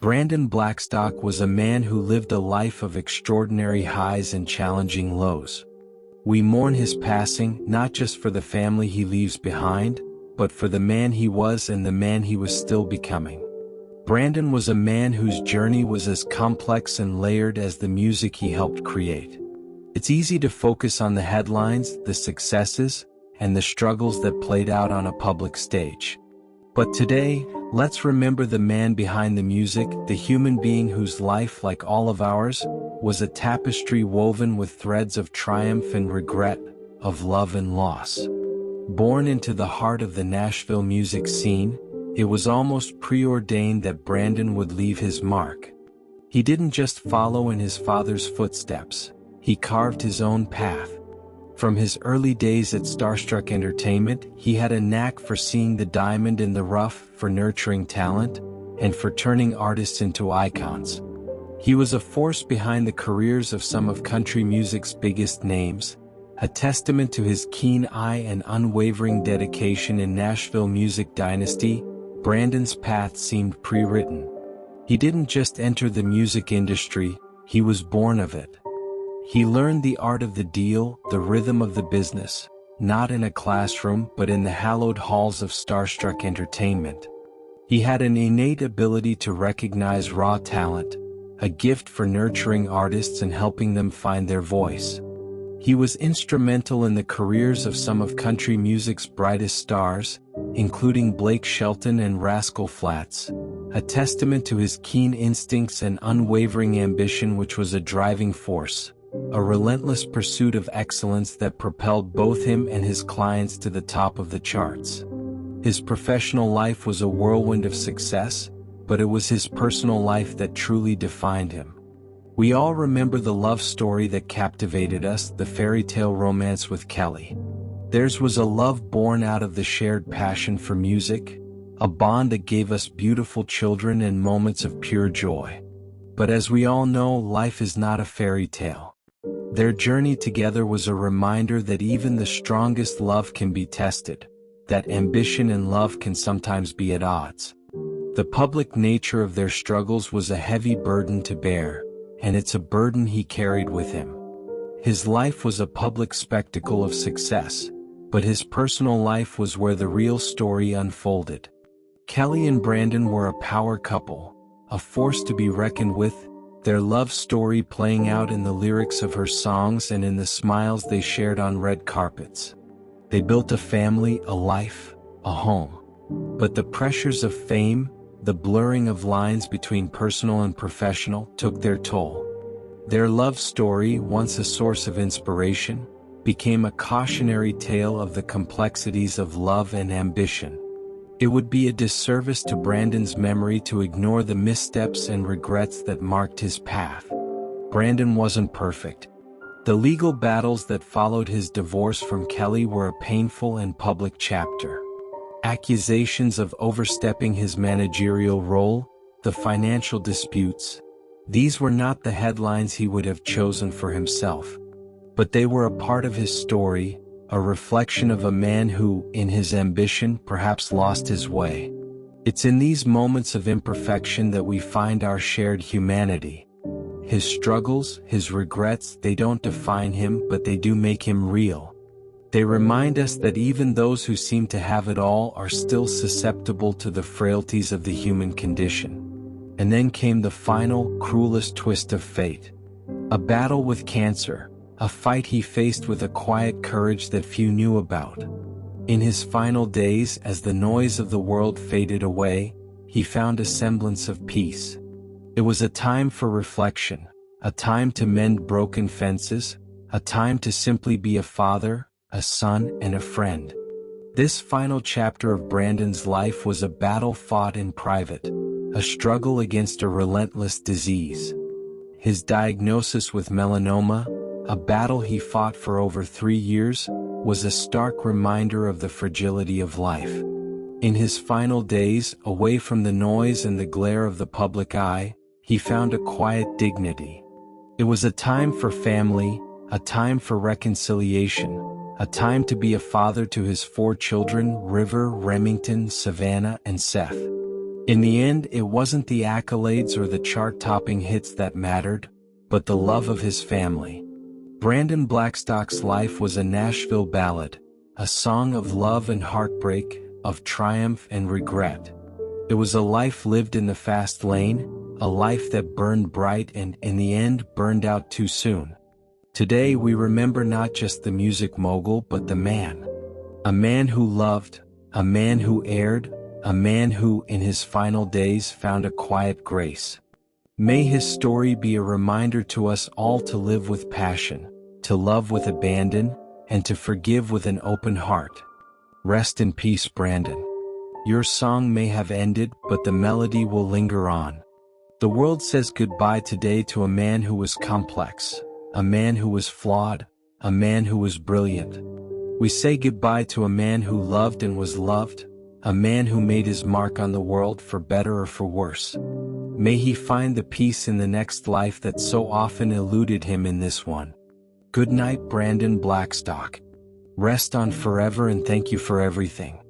Brandon Blackstock was a man who lived a life of extraordinary highs and challenging lows. We mourn his passing not just for the family he leaves behind, but for the man he was and the man he was still becoming. Brandon was a man whose journey was as complex and layered as the music he helped create. It's easy to focus on the headlines, the successes, and the struggles that played out on a public stage. But today, let's remember the man behind the music, the human being whose life, like all of ours, was a tapestry woven with threads of triumph and regret, of love and loss. Born into the heart of the Nashville music scene, it was almost preordained that Brandon would leave his mark. He didn't just follow in his father's footsteps, he carved his own path. From his early days at Starstruck Entertainment, he had a knack for seeing the diamond in the rough, for nurturing talent, and for turning artists into icons. He was a force behind the careers of some of country music's biggest names, a testament to his keen eye and unwavering dedication in Nashville music dynasty. Brandon's path seemed pre-written. He didn't just enter the music industry, he was born of it. He learned the art of the deal, the rhythm of the business, not in a classroom but in the hallowed halls of Starstruck Entertainment. He had an innate ability to recognize raw talent, a gift for nurturing artists and helping them find their voice. He was instrumental in the careers of some of country music's brightest stars, including Blake Shelton and Rascal Flatts, a testament to his keen instincts and unwavering ambition, which was a driving force, a relentless pursuit of excellence that propelled both him and his clients to the top of the charts. His professional life was a whirlwind of success, but it was his personal life that truly defined him. We all remember the love story that captivated us, the fairy tale romance with Kelly. Theirs was a love born out of the shared passion for music, a bond that gave us beautiful children and moments of pure joy. But as we all know, life is not a fairy tale. Their journey together was a reminder that even the strongest love can be tested, that ambition and love can sometimes be at odds. The public nature of their struggles was a heavy burden to bear, and it's a burden he carried with him. His life was a public spectacle of success, but his personal life was where the real story unfolded. Kelly and Brandon were a power couple, a force to be reckoned with, their love story playing out in the lyrics of her songs and in the smiles they shared on red carpets. They built a family, a life, a home. But the pressures of fame, the blurring of lines between personal and professional, took their toll. Their love story, once a source of inspiration, became a cautionary tale of the complexities of love and ambition. It would be a disservice to Brandon's memory to ignore the missteps and regrets that marked his path. Brandon wasn't perfect. The legal battles that followed his divorce from Kelly were a painful and public chapter. Accusations of overstepping his managerial role, the financial disputes, these were not the headlines he would have chosen for himself. But they were a part of his story, a reflection of a man who, in his ambition, perhaps lost his way. It's in these moments of imperfection that we find our shared humanity. His struggles, his regrets, they don't define him, but they do make him real. They remind us that even those who seem to have it all are still susceptible to the frailties of the human condition. And then came the final, cruelest twist of fate. A battle with cancer, a fight he faced with a quiet courage that few knew about. In his final days, as the noise of the world faded away, he found a semblance of peace. It was a time for reflection, a time to mend broken fences, a time to simply be a father, a son, and a friend. This final chapter of Brandon's life was a battle fought in private, a struggle against a relentless disease. His diagnosis with melanoma, a battle he fought for over 3 years, was a stark reminder of the fragility of life. In his final days, away from the noise and the glare of the public eye, he found a quiet dignity. It was a time for family, a time for reconciliation, a time to be a father to his 4 children, River, Remington, Savannah, and Seth. In the end, it wasn't the accolades or the chart-topping hits that mattered, but the love of his family. Brandon Blackstock's life was a Nashville ballad, a song of love and heartbreak, of triumph and regret. It was a life lived in the fast lane, a life that burned bright and, in the end, burned out too soon. Today we remember not just the music mogul but the man. A man who loved, a man who erred, a man who, in his final days, found a quiet grace. May his story be a reminder to us all to live with passion, to love with abandon, and to forgive with an open heart. Rest in peace, Brandon. Your song may have ended, but the melody will linger on. The world says goodbye today to a man who was complex, a man who was flawed, a man who was brilliant. We say goodbye to a man who loved and was loved, a man who made his mark on the world for better or for worse. May he find the peace in the next life that so often eluded him in this one. Good night, Brandon Blackstock. Rest on forever and thank you for everything.